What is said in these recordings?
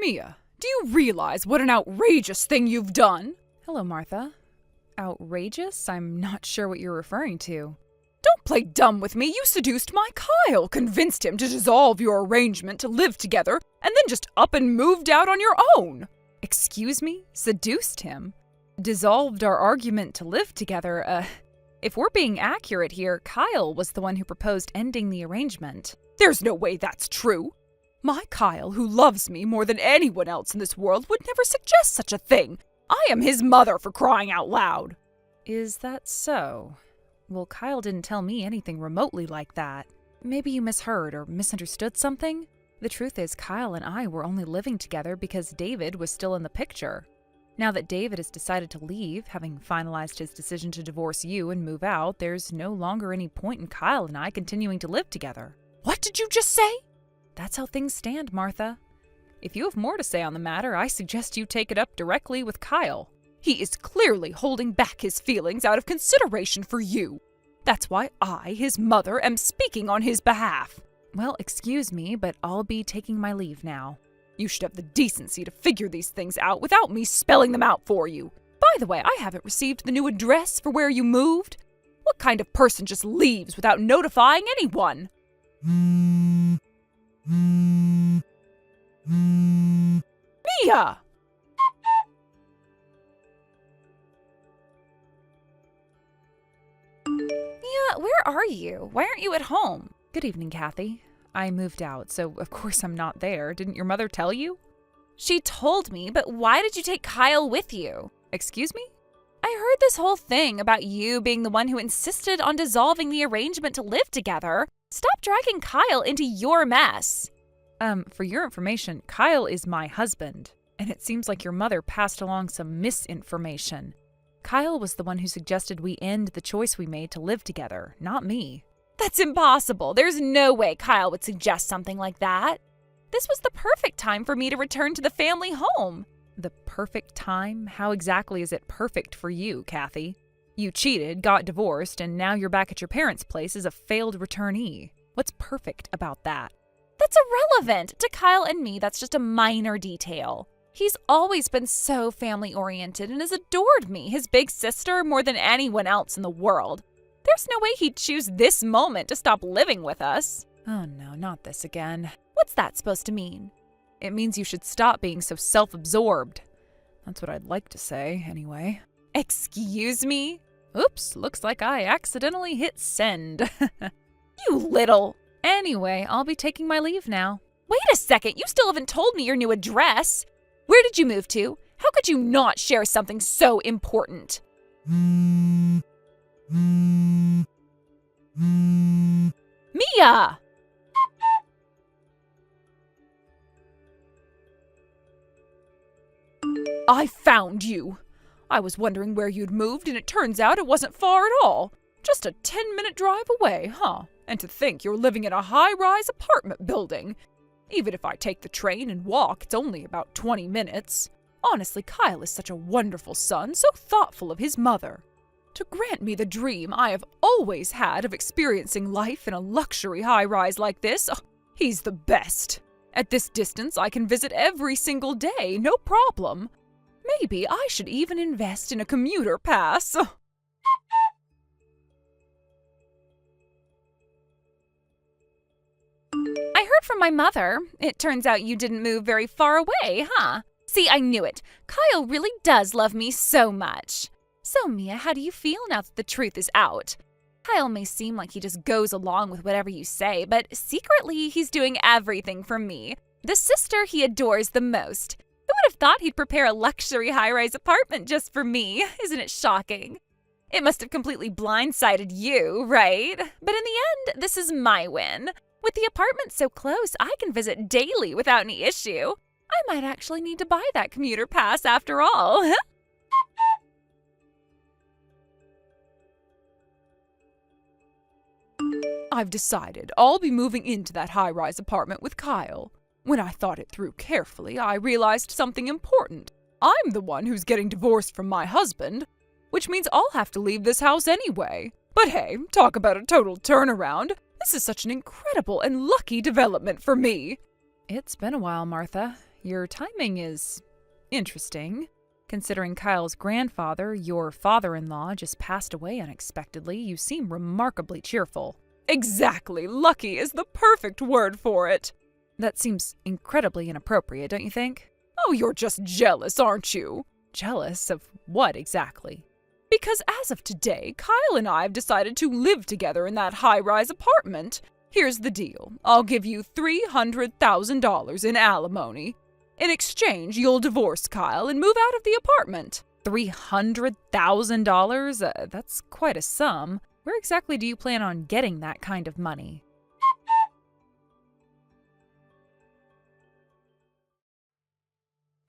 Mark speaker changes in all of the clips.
Speaker 1: Mia, do you realize what an outrageous thing you've done?
Speaker 2: Hello, Martha. Outrageous? I'm not sure what you're referring to.
Speaker 1: Don't play dumb with me. You seduced my Kyle, convinced him to dissolve your arrangement to live together, and then just up and moved out on your own.
Speaker 2: Excuse me? Seduced him? Dissolved our argument to live together? If we're being accurate here, Kyle was the one who proposed ending the arrangement.
Speaker 1: There's no way that's true. My Kyle, who loves me more than anyone else in this world, would never suggest such a thing. I am his mother, for crying out loud.
Speaker 2: Is that so? Well, Kyle didn't tell me anything remotely like that. Maybe you misheard or misunderstood something? The truth is, Kyle and I were only living together because David was still in the picture. Now that David has decided to leave, having finalized his decision to divorce you and move out, there's no longer any point in Kyle and I continuing to live together.
Speaker 1: What did you just say?
Speaker 2: That's how things stand, Martha. If you have more to say on the matter, I suggest you take it up directly with Kyle.
Speaker 1: He is clearly holding back his feelings out of consideration for you. That's why I, his mother, am speaking on his behalf.
Speaker 2: Well, excuse me, but I'll be taking my leave now.
Speaker 1: You should have the decency to figure these things out without me spelling them out for you. By the way, I haven't received the new address for where you moved. What kind of person just leaves without notifying anyone? Mia!
Speaker 3: Mia, where are you? Why aren't you at home?
Speaker 2: Good evening, Kathy. I moved out, so of course I'm not there. Didn't your mother tell you?
Speaker 3: She told me, but why did you take Kyle with you?
Speaker 2: Excuse me?
Speaker 3: I heard this whole thing about you being the one who insisted on dissolving the arrangement to live together. Stop dragging Kyle into your mess.
Speaker 2: For your information, Kyle is my husband, and it seems like your mother passed along some misinformation. Kyle was the one who suggested we end the choice we made to live together, not me.
Speaker 3: That's impossible. There's no way Kyle would suggest something like that. This was the perfect time for me to return to the family home.
Speaker 2: The perfect time? How exactly is it perfect for you, Kathy? You cheated, got divorced, and now you're back at your parents' place as a failed returnee. What's perfect about that?
Speaker 3: That's irrelevant. To Kyle and me, that's just a minor detail. He's always been so family-oriented and has adored me, his big sister, more than anyone else in the world. There's no way he'd choose this moment to stop living with us.
Speaker 2: Oh no, not this again.
Speaker 3: What's that supposed to mean?
Speaker 2: It means you should stop being so self-absorbed. That's what I'd like to say, anyway.
Speaker 3: Excuse me?
Speaker 2: Oops, looks like I accidentally hit send.
Speaker 3: You little...
Speaker 2: Anyway, I'll be taking my leave now.
Speaker 3: Wait a second, you still haven't told me your new address. Where did you move to? How could you not share something so important? Mia!
Speaker 1: I found you. I was wondering where you'd moved, and it turns out it wasn't far at all. Just a 10-minute drive away, huh? And to think you're living in a high-rise apartment building. Even if I take the train and walk, it's only about 20 minutes. Honestly, Kyle is such a wonderful son, so thoughtful of his mother. To grant me the dream I have always had of experiencing life in a luxury high-rise like this, he's the best. At this distance, I can visit every single day, no problem. Maybe I should even invest in a commuter pass.
Speaker 3: I heard from my mother. It turns out you didn't move very far away, huh? See, I knew it. Kyle really does love me so much. So, Mia, how do you feel now that the truth is out? Kyle may seem like he just goes along with whatever you say, but secretly he's doing everything for me. The sister he adores the most. Who would have thought he'd prepare a luxury high-rise apartment just for me? Isn't it shocking? It must have completely blindsided you, right? But in the end, this is my win. With the apartment so close, I can visit daily without any issue. I might actually need to buy that commuter pass after all.
Speaker 1: I've decided I'll be moving into that high-rise apartment with Kyle. When I thought it through carefully, I realized something important. I'm the one who's getting divorced from my husband, which means I'll have to leave this house anyway. But hey, talk about a total turnaround. This is such an incredible and lucky development for me.
Speaker 2: It's been a while, Martha. Your timing is interesting. Considering Kyle's grandfather, your father-in-law, just passed away unexpectedly, you seem remarkably cheerful.
Speaker 1: Exactly. Lucky is the perfect word for it.
Speaker 2: That seems incredibly inappropriate, don't you think?
Speaker 1: Oh, you're just jealous, aren't you?
Speaker 2: Jealous of what exactly?
Speaker 1: Because as of today, Kyle and I have decided to live together in that high-rise apartment. Here's the deal. I'll give you $300,000 in alimony. In exchange, you'll divorce Kyle and move out of the apartment.
Speaker 2: $300,000? That's quite a sum. Where exactly do you plan on getting that kind of money?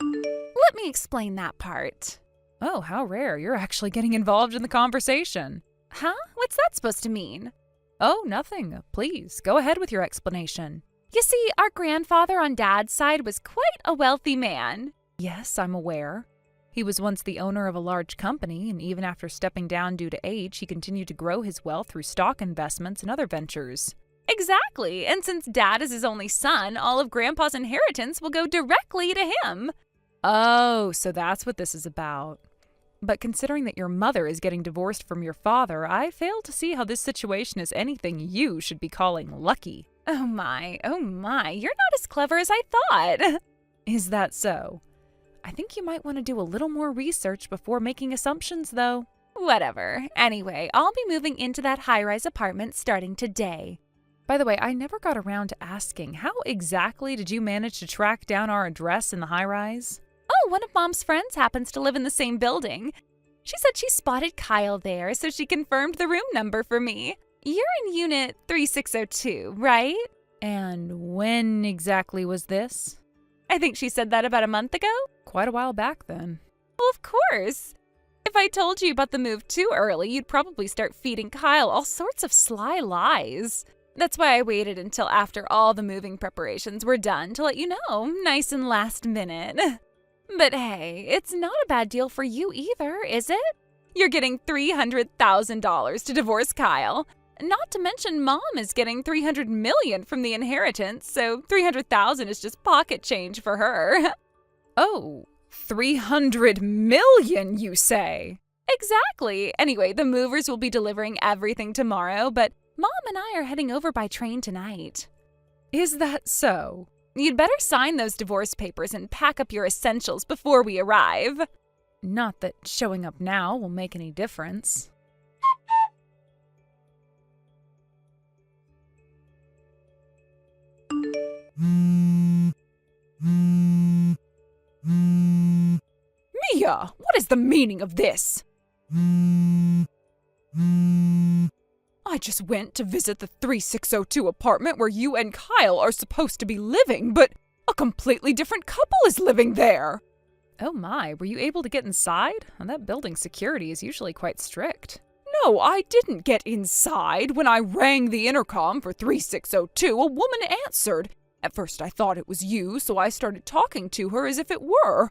Speaker 3: Let me explain that part.
Speaker 2: Oh, how rare. You're actually getting involved in the conversation.
Speaker 3: Huh? What's that supposed to mean?
Speaker 2: Oh, nothing. Please, go ahead with your explanation.
Speaker 3: You see, our grandfather on Dad's side was quite a wealthy man.
Speaker 2: Yes, I'm aware. He was once the owner of a large company, and even after stepping down due to age, he continued to grow his wealth through stock investments and other ventures.
Speaker 3: Exactly, and since Dad is his only son, all of Grandpa's inheritance will go directly to him.
Speaker 2: Oh, so that's what this is about. But considering that your mother is getting divorced from your father, I fail to see how this situation is anything you should be calling lucky.
Speaker 3: Oh my, you're not as clever as I thought.
Speaker 2: Is that so? I think you might want to do a little more research before making assumptions, though.
Speaker 3: Whatever. Anyway, I'll be moving into that high-rise apartment starting today.
Speaker 2: By the way, I never got around to asking, how exactly did you manage to track down our address in the high-rise?
Speaker 3: Oh, one of Mom's friends happens to live in the same building. She said she spotted Kyle there, so she confirmed the room number for me. You're in unit 3602, right?
Speaker 2: And when exactly was this?
Speaker 3: I think she said that about a month ago.
Speaker 2: Quite a while back, then.
Speaker 3: Well, of course. If I told you about the move too early, you'd probably start feeding Kyle all sorts of sly lies. That's why I waited until after all the moving preparations were done to let you know, nice and last minute. But hey, it's not a bad deal for you either, is it? You're getting $300,000 to divorce Kyle. Not to mention Mom is getting $300 million from the inheritance, so $300,000 is just pocket change for her.
Speaker 2: Oh, $300 million, you say?
Speaker 3: Exactly. Anyway, the movers will be delivering everything tomorrow, but Mom and I are heading over by train tonight.
Speaker 2: Is that so?
Speaker 3: You'd better sign those divorce papers and pack up your essentials before we arrive.
Speaker 2: Not that showing up now will make any difference.
Speaker 1: Mia, what is the meaning of this? I just went to visit the 3602 apartment where you and Kyle are supposed to be living, but a completely different couple is living there.
Speaker 2: Oh my, were you able to get inside? That building's security is usually quite strict.
Speaker 1: No, I didn't get inside. When I rang the intercom for 3602, a woman answered. At first I thought it was you, so I started talking to her as if it were.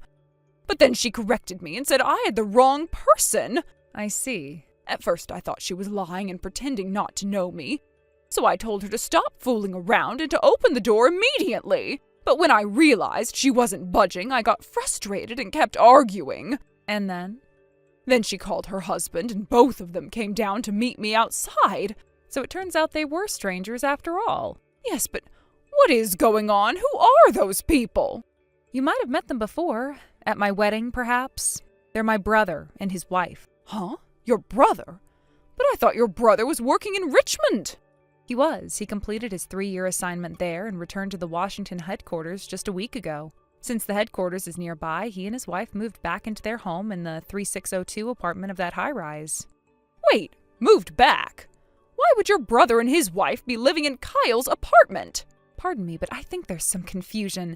Speaker 1: But then she corrected me and said I had the wrong person.
Speaker 2: I see.
Speaker 1: At first I thought she was lying and pretending not to know me. So I told her to stop fooling around and to open the door immediately. But when I realized she wasn't budging, I got frustrated and kept arguing.
Speaker 2: And then?
Speaker 1: Then she called her husband, and both of them came down to meet me outside.
Speaker 2: So it turns out they were strangers after all.
Speaker 1: Yes, but what is going on? Who are those people?
Speaker 2: You might have met them before. At my wedding, perhaps. They're my brother and his wife.
Speaker 1: Huh? Your brother? But I thought your brother was working in Richmond.
Speaker 2: He was. He completed his 3-year assignment there and returned to the Washington headquarters just a week ago. Since the headquarters is nearby, he and his wife moved back into their home in the 3602 apartment of that high-rise.
Speaker 1: Wait, moved back? Why would your brother and his wife be living in Kyle's apartment?
Speaker 2: Pardon me, but I think there's some confusion.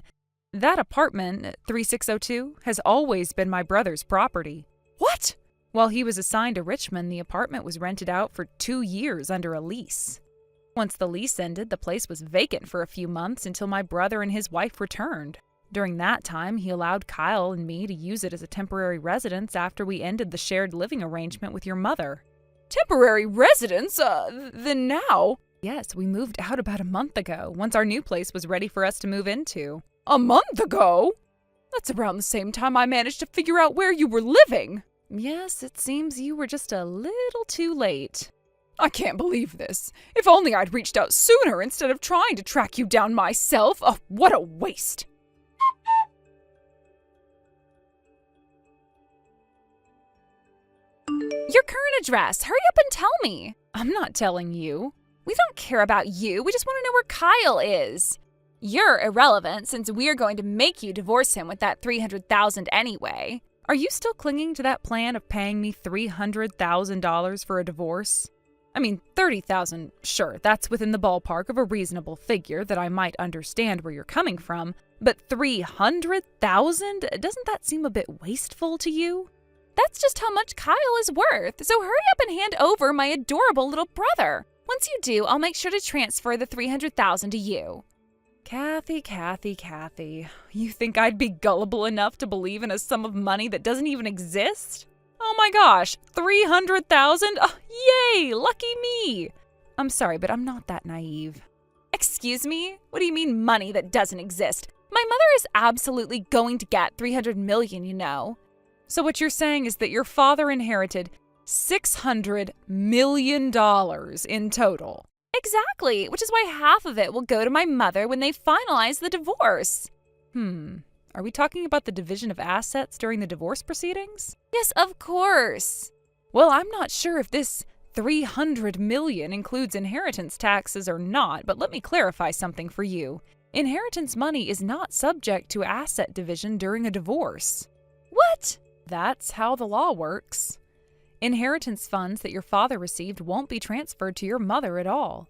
Speaker 2: That apartment, 3602, has always been my brother's property.
Speaker 1: What?
Speaker 2: While he was assigned to Richmond, the apartment was rented out for 2 years under a lease. Once the lease ended, the place was vacant for a few months until my brother and his wife returned. During that time, he allowed Kyle and me to use it as a temporary residence after we ended the shared living arrangement with your mother.
Speaker 1: Temporary residence? Then now?
Speaker 2: Yes, we moved out about a month ago, once our new place was ready for us to move into.
Speaker 1: A month ago? That's around the same time I managed to figure out where you were living.
Speaker 2: Yes, it seems you were just a little too late.
Speaker 1: I can't believe this. If only I'd reached out sooner instead of trying to track you down myself. Oh, what a waste.
Speaker 3: Your current address. Hurry up and tell me.
Speaker 2: I'm not telling you.
Speaker 3: We don't care about you. We just want to know where Kyle is. You're irrelevant since we're going to make you divorce him with that $300,000 anyway.
Speaker 2: Are you still clinging to that plan of paying me $300,000 for a divorce? I mean, $30,000, sure, that's within the ballpark of a reasonable figure that I might understand where you're coming from, but $300,000? Doesn't that seem a bit wasteful to you?
Speaker 3: That's just how much Kyle is worth, so hurry up and hand over my adorable little brother. Once you do, I'll make sure to transfer the $300,000 to you.
Speaker 2: Kathy, you think I'd be gullible enough to believe in a sum of money that doesn't even exist? Oh my gosh, $300,000? Oh, yay, lucky me! I'm sorry, but I'm not that naive.
Speaker 3: Excuse me? What do you mean money that doesn't exist? My mother is absolutely going to get $300 million, you know.
Speaker 2: So what you're saying is that your father inherited $600 million in total.
Speaker 3: Exactly, which is why half of it will go to my mother when they finalize the divorce.
Speaker 2: Are we talking about the division of assets during the divorce proceedings?
Speaker 3: Yes, of course.
Speaker 2: Well, I'm not sure if this $300 million includes inheritance taxes or not, but let me clarify something for you. Inheritance money is not subject to asset division during a divorce.
Speaker 3: What?
Speaker 2: That's how the law works. Inheritance funds that your father received won't be transferred to your mother at all.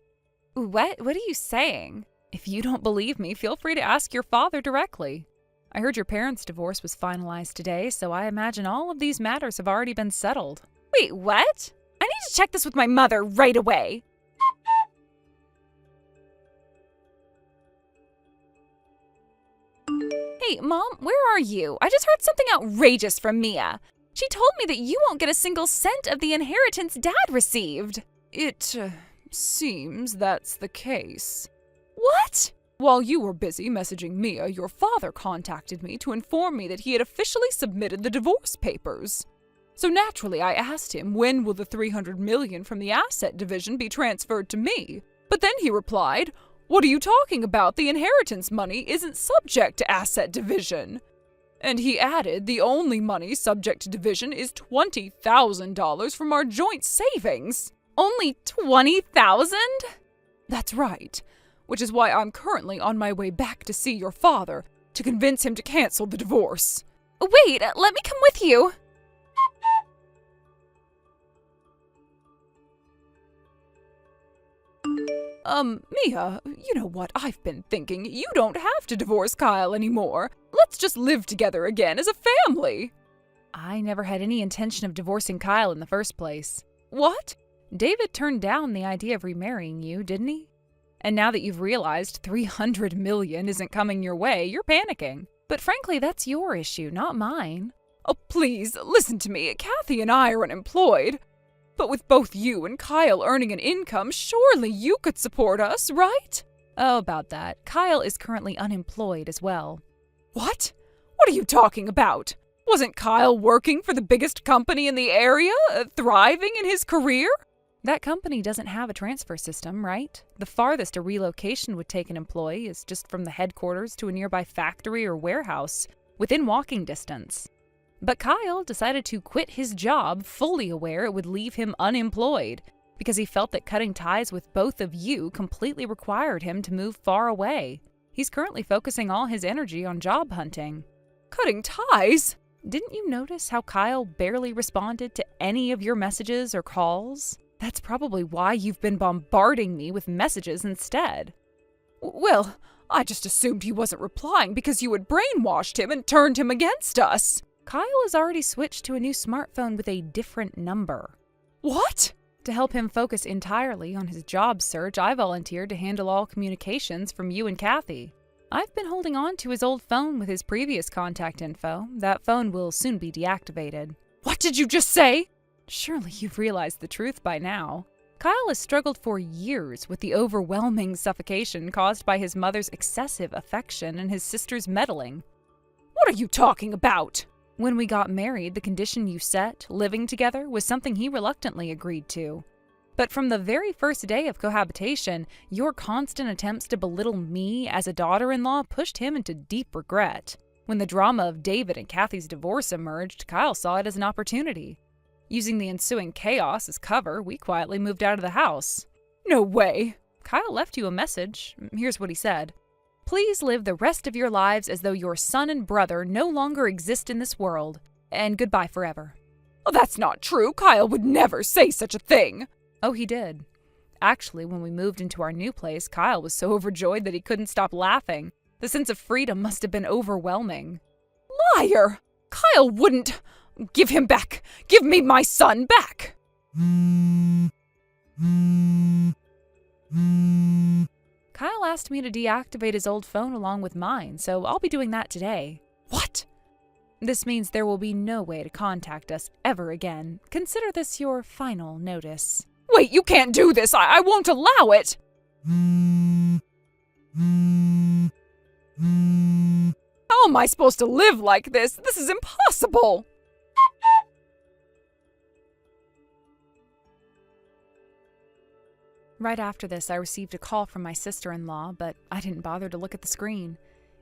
Speaker 3: What are you saying?
Speaker 2: If you don't believe me, feel free to ask your father directly. I heard your parents' divorce was finalized today, so I imagine all of these matters have already been settled.
Speaker 3: Wait, what? I need to check this with my mother right away. Hey, Mom, where are you? I just heard something outrageous from Mia. She told me that you won't get a single cent of the inheritance Dad received.
Speaker 1: It seems that's the case.
Speaker 3: What?
Speaker 1: While you were busy messaging Mia, your father contacted me to inform me that he had officially submitted the divorce papers. So naturally, I asked him, when will the $300 million from the asset division be transferred to me? But then he replied, "What are you talking about? The inheritance money isn't subject to asset division." And he added, the only money subject to division is $20,000 from our joint savings.
Speaker 3: Only $20,000?
Speaker 1: That's right. Which is why I'm currently on my way back to see your father, to convince him to cancel the divorce.
Speaker 3: Wait, let me come with you.
Speaker 1: Mia, you know what I've been thinking? You don't have to divorce Kyle anymore. Let's just live together again as a family.
Speaker 2: I never had any intention of divorcing Kyle in the first place.
Speaker 1: What?
Speaker 2: David turned down the idea of remarrying you, didn't he? And now that you've realized $300 million isn't coming your way, you're panicking. But frankly, that's your issue, not mine.
Speaker 1: Oh, please, listen to me. Kathy and I are unemployed. But with both you and Kyle earning an income, surely you could support us, right?
Speaker 2: Oh, about that. Kyle is currently unemployed as well.
Speaker 1: What? What are you talking about? Wasn't Kyle working for the biggest company in the area, thriving in his career?
Speaker 2: That company doesn't have a transfer system, right? The farthest a relocation would take an employee is just from the headquarters to a nearby factory or warehouse, within walking distance. But Kyle decided to quit his job, fully aware it would leave him unemployed, because he felt that cutting ties with both of you completely required him to move far away. He's currently focusing all his energy on job hunting.
Speaker 1: Cutting ties?
Speaker 2: Didn't you notice how Kyle barely responded to any of your messages or calls? That's probably why you've been bombarding me with messages instead.
Speaker 1: Well, I just assumed he wasn't replying because you had brainwashed him and turned him against us.
Speaker 2: Kyle has already switched to a new smartphone with a different number.
Speaker 1: What?
Speaker 2: To help him focus entirely on his job search, I volunteered to handle all communications from you and Kathy. I've been holding on to his old phone with his previous contact info. That phone will soon be deactivated.
Speaker 1: What did you just say?
Speaker 2: Surely you've realized the truth by now. Kyle has struggled for years with the overwhelming suffocation caused by his mother's excessive affection and his sister's meddling.
Speaker 1: What are you talking about?
Speaker 2: When we got married, the condition you set, living together, was something he reluctantly agreed to. But from the very first day of cohabitation, your constant attempts to belittle me as a daughter-in-law pushed him into deep regret. When the drama of David and Kathy's divorce emerged, Kyle saw it as an opportunity. Using the ensuing chaos as cover, we quietly moved out of the house.
Speaker 1: No way.
Speaker 2: Kyle left you a message. Here's what he said. Please live the rest of your lives as though your son and brother no longer exist in this world. And goodbye forever.
Speaker 1: Oh, that's not true. Kyle would never say such a thing.
Speaker 2: Oh, he did. Actually, when we moved into our new place, Kyle was so overjoyed that he couldn't stop laughing. The sense of freedom must have been overwhelming.
Speaker 1: Liar! Kyle wouldn't. Give him back. Give me my son back.
Speaker 2: Kyle asked me to deactivate his old phone along with mine, so I'll be doing that today.
Speaker 1: What?
Speaker 2: This means there will be no way to contact us ever again. Consider this your final notice.
Speaker 1: Wait, you can't do this. I won't allow it. How am I supposed to live like this? This is impossible.
Speaker 2: Right after this, I received a call from my sister-in-law, but I didn't bother to look at the screen.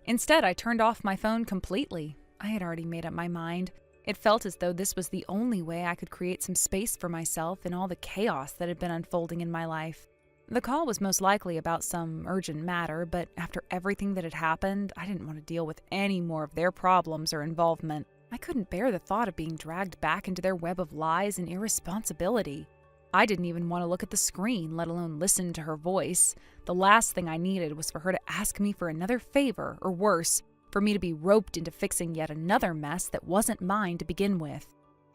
Speaker 2: Instead, I turned off my phone completely. I had already made up my mind. It felt as though this was the only way I could create some space for myself in all the chaos that had been unfolding in my life. The call was most likely about some urgent matter, but after everything that had happened, I didn't want to deal with any more of their problems or involvement. I couldn't bear the thought of being dragged back into their web of lies and irresponsibility. I didn't even want to look at the screen, let alone listen to her voice. The last thing I needed was for her to ask me for another favor, or worse, for me to be roped into fixing yet another mess that wasn't mine to begin with.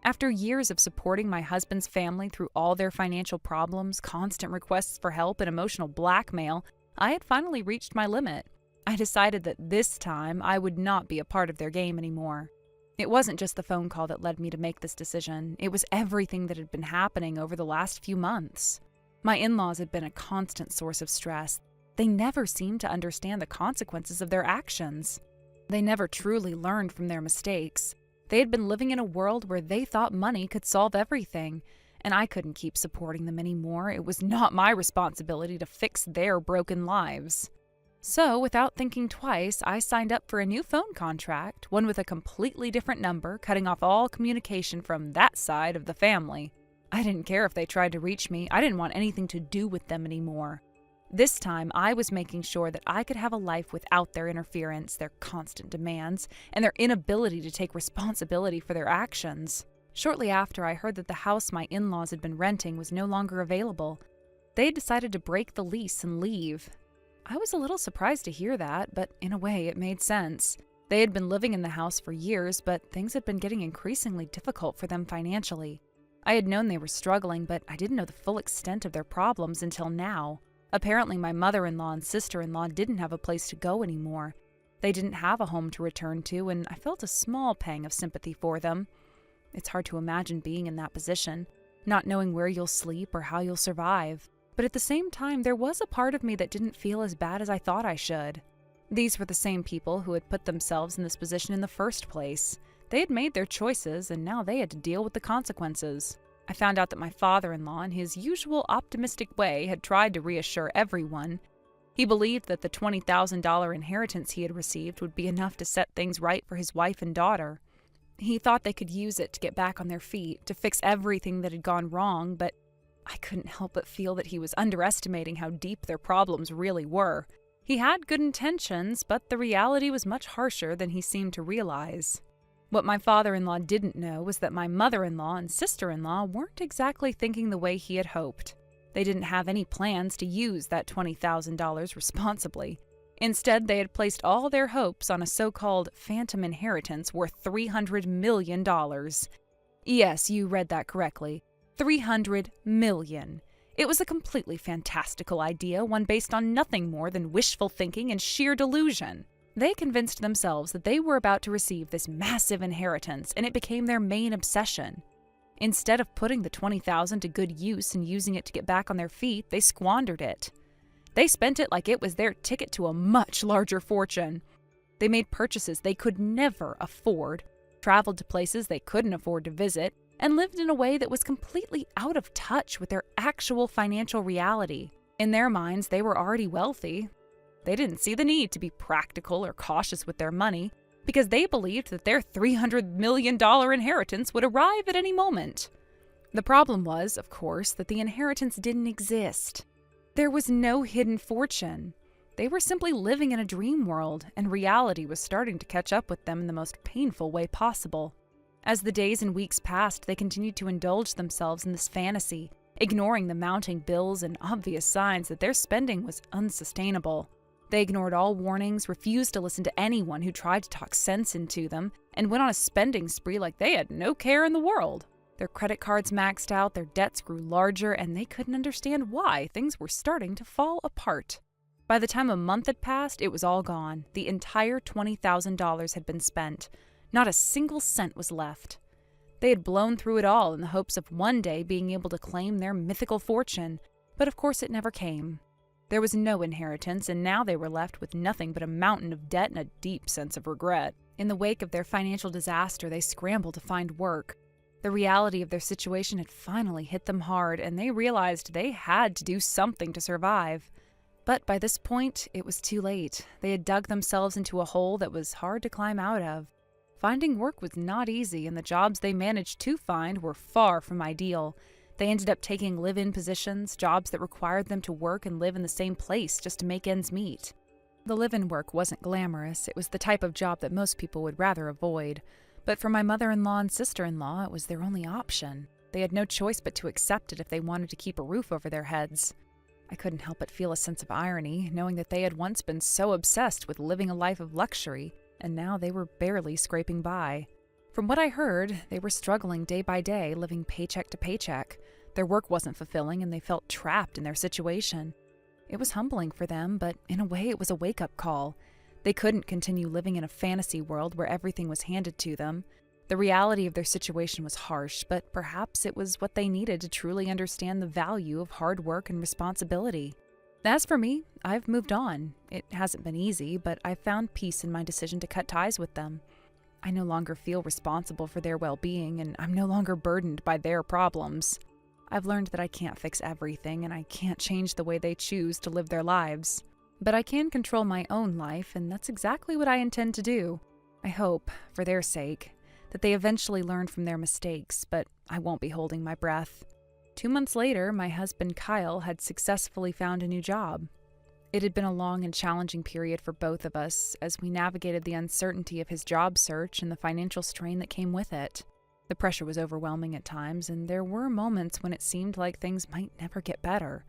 Speaker 2: After years of supporting my husband's family through all their financial problems, constant requests for help, and emotional blackmail, I had finally reached my limit. I decided that this time I would not be a part of their game anymore. It wasn't just the phone call that led me to make this decision. It was everything that had been happening over the last few months. My in-laws had been a constant source of stress. They never seemed to understand the consequences of their actions. They never truly learned from their mistakes. They had been living in a world where they thought money could solve everything, and I couldn't keep supporting them anymore. It was not my responsibility to fix their broken lives. So, without thinking twice, I signed up for a new phone contract, one with a completely different number, cutting off all communication from that side of the family. I didn't care if they tried to reach me. I didn't want anything to do with them anymore. This time, I was making sure that I could have a life without their interference, their constant demands, and their inability to take responsibility for their actions. Shortly after, I heard that the house my in-laws had been renting was no longer available. They had decided to break the lease and leave. I was a little surprised to hear that, but in a way it made sense. They had been living in the house for years, but things had been getting increasingly difficult for them financially. I had known they were struggling, but I didn't know the full extent of their problems until now. Apparently, my mother-in-law and sister-in-law didn't have a place to go anymore. They didn't have a home to return to, and I felt a small pang of sympathy for them. It's hard to imagine being in that position, not knowing where you'll sleep or how you'll survive. But at the same time, there was a part of me that didn't feel as bad as I thought I should. These were the same people who had put themselves in this position in the first place. They had made their choices, and now they had to deal with the consequences. I found out that my father-in-law, in his usual optimistic way, had tried to reassure everyone. He believed that the $20,000 inheritance he had received would be enough to set things right for his wife and daughter. He thought they could use it to get back on their feet, to fix everything that had gone wrong, but I couldn't help but feel that he was underestimating how deep their problems really were. He had good intentions, but the reality was much harsher than he seemed to realize. What my father-in-law didn't know was that my mother-in-law and sister-in-law weren't exactly thinking the way he had hoped. They didn't have any plans to use that $20,000 responsibly. Instead, they had placed all their hopes on a so-called phantom inheritance worth $300 million. Yes, you read that correctly. $300 million. It was a completely fantastical idea, one based on nothing more than wishful thinking and sheer delusion. They convinced themselves that they were about to receive this massive inheritance, and it became their main obsession. Instead of putting the $20,000 to good use and using it to get back on their feet, they squandered it. They spent it like it was their ticket to a much larger fortune. They made purchases they could never afford, traveled to places they couldn't afford to visit, and lived in a way that was completely out of touch with their actual financial reality. In their minds, they were already wealthy. They didn't see the need to be practical or cautious with their money because they believed that their $300 million inheritance would arrive at any moment. The problem was, of course, that the inheritance didn't exist. There was no hidden fortune. They were simply living in a dream world, and reality was starting to catch up with them in the most painful way possible. As the days and weeks passed, they continued to indulge themselves in this fantasy, ignoring the mounting bills and obvious signs that their spending was unsustainable. They ignored all warnings, refused to listen to anyone who tried to talk sense into them, and went on a spending spree like they had no care in the world. Their credit cards maxed out, their debts grew larger, and they couldn't understand why things were starting to fall apart. By the time a month had passed, it was all gone. The entire $20,000 had been spent. Not a single cent was left. They had blown through it all in the hopes of one day being able to claim their mythical fortune, but of course it never came. There was no inheritance, and now they were left with nothing but a mountain of debt and a deep sense of regret. In the wake of their financial disaster, they scrambled to find work. The reality of their situation had finally hit them hard, and they realized they had to do something to survive. But by this point, it was too late. They had dug themselves into a hole that was hard to climb out of. Finding work was not easy, and the jobs they managed to find were far from ideal. They ended up taking live-in positions, jobs that required them to work and live in the same place just to make ends meet. The live-in work wasn't glamorous. It was the type of job that most people would rather avoid. But for my mother-in-law and sister-in-law, it was their only option. They had no choice but to accept it if they wanted to keep a roof over their heads. I couldn't help but feel a sense of irony, knowing that they had once been so obsessed with living a life of luxury, and now they were barely scraping by. From what I heard, they were struggling day by day, living paycheck to paycheck. Their work wasn't fulfilling, and they felt trapped in their situation. It was humbling for them, but in a way it was a wake-up call. They couldn't continue living in a fantasy world where everything was handed to them. The reality of their situation was harsh, but perhaps it was what they needed to truly understand the value of hard work and responsibility. As for me, I've moved on. It hasn't been easy, but I've found peace in my decision to cut ties with them. I no longer feel responsible for their well-being, and I'm no longer burdened by their problems. I've learned that I can't fix everything, and I can't change the way they choose to live their lives. But I can control my own life, and that's exactly what I intend to do. I hope, for their sake, that they eventually learn from their mistakes, but I won't be holding my breath. 2 months later, my husband Kyle had successfully found a new job. It had been a long and challenging period for both of us as we navigated the uncertainty of his job search and the financial strain that came with it. The pressure was overwhelming at times, and there were moments when it seemed like things might never get better.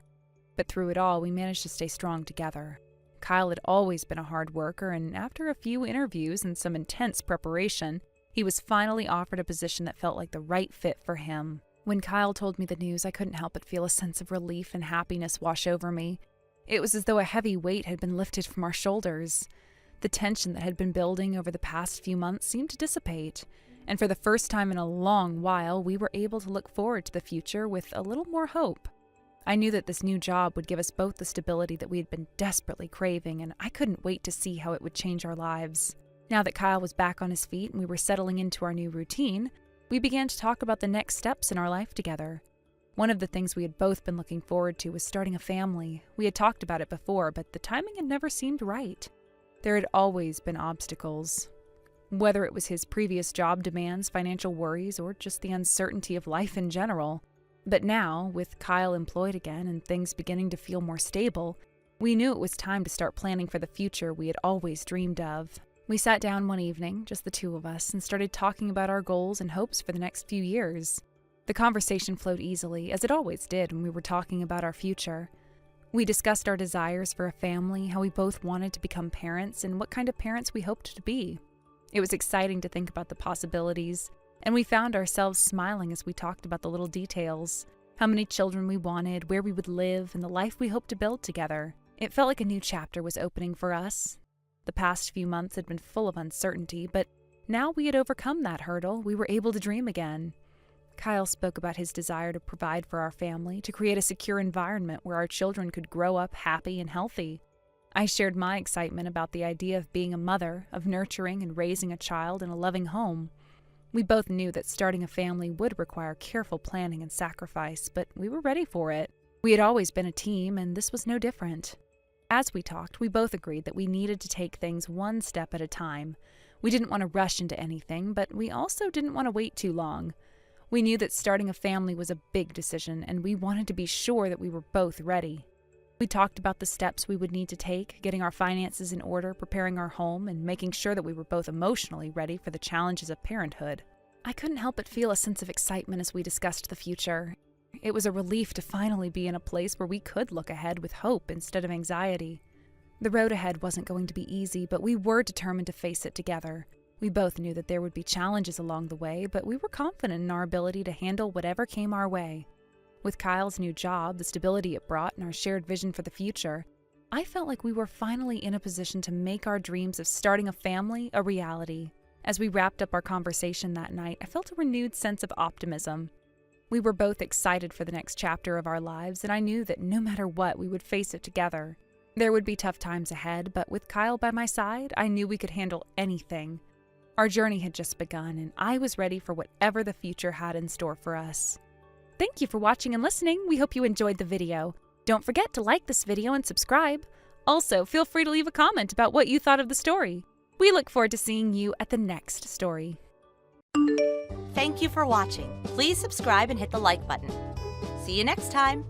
Speaker 2: But through it all, we managed to stay strong together. Kyle had always been a hard worker, and after a few interviews and some intense preparation, he was finally offered a position that felt like the right fit for him. When Kyle told me the news, I couldn't help but feel a sense of relief and happiness wash over me. It was as though a heavy weight had been lifted from our shoulders. The tension that had been building over the past few months seemed to dissipate, and for the first time in a long while, we were able to look forward to the future with a little more hope. I knew that this new job would give us both the stability that we had been desperately craving, and I couldn't wait to see how it would change our lives. Now that Kyle was back on his feet and we were settling into our new routine, we began to talk about the next steps in our life together. One of the things we had both been looking forward to was starting a family. We had talked about it before, but the timing had never seemed right. There had always been obstacles. Whether it was his previous job demands, financial worries, or just the uncertainty of life in general. But now, with Kyle employed again and things beginning to feel more stable, we knew it was time to start planning for the future we had always dreamed of. We sat down one evening, just the two of us, and started talking about our goals and hopes for the next few years. The conversation flowed easily, as it always did when we were talking about our future. We discussed our desires for a family, how we both wanted to become parents, and what kind of parents we hoped to be. It was exciting to think about the possibilities, and we found ourselves smiling as we talked about the little details, how many children we wanted, where we would live, and the life we hoped to build together. It felt like a new chapter was opening for us. The past few months had been full of uncertainty, but now we had overcome that hurdle. We were able to dream again. Kyle spoke about his desire to provide for our family, to create a secure environment where our children could grow up happy and healthy. I shared my excitement about the idea of being a mother, of nurturing and raising a child in a loving home. We both knew that starting a family would require careful planning and sacrifice, but we were ready for it. We had always been a team, and this was no different. As we talked, we both agreed that we needed to take things one step at a time. We didn't want to rush into anything, but we also didn't want to wait too long. We knew that starting a family was a big decision, and we wanted to be sure that we were both ready. We talked about the steps we would need to take, getting our finances in order, preparing our home, and making sure that we were both emotionally ready for the challenges of parenthood. I couldn't help but feel a sense of excitement as we discussed the future. It was a relief to finally be in a place where we could look ahead with hope instead of anxiety. The road ahead wasn't going to be easy, but we were determined to face it together. We both knew that there would be challenges along the way, but we were confident in our ability to handle whatever came our way. With Kyle's new job, the stability it brought, and our shared vision for the future, I felt like we were finally in a position to make our dreams of starting a family a reality. As we wrapped up our conversation that night, I felt a renewed sense of optimism. We were both excited for the next chapter of our lives, and I knew that no matter what, we would face it together. There would be tough times ahead, but with Kyle by my side, I knew we could handle anything. Our journey had just begun, and I was ready for whatever the future had in store for us. Thank you for watching and listening. We hope you enjoyed the video. Don't forget to like this video and subscribe. Also, feel free to leave a comment about what you thought of the story. We look forward to seeing you at the next story.
Speaker 4: Thank you for watching. Please subscribe and hit the like button. See you next time.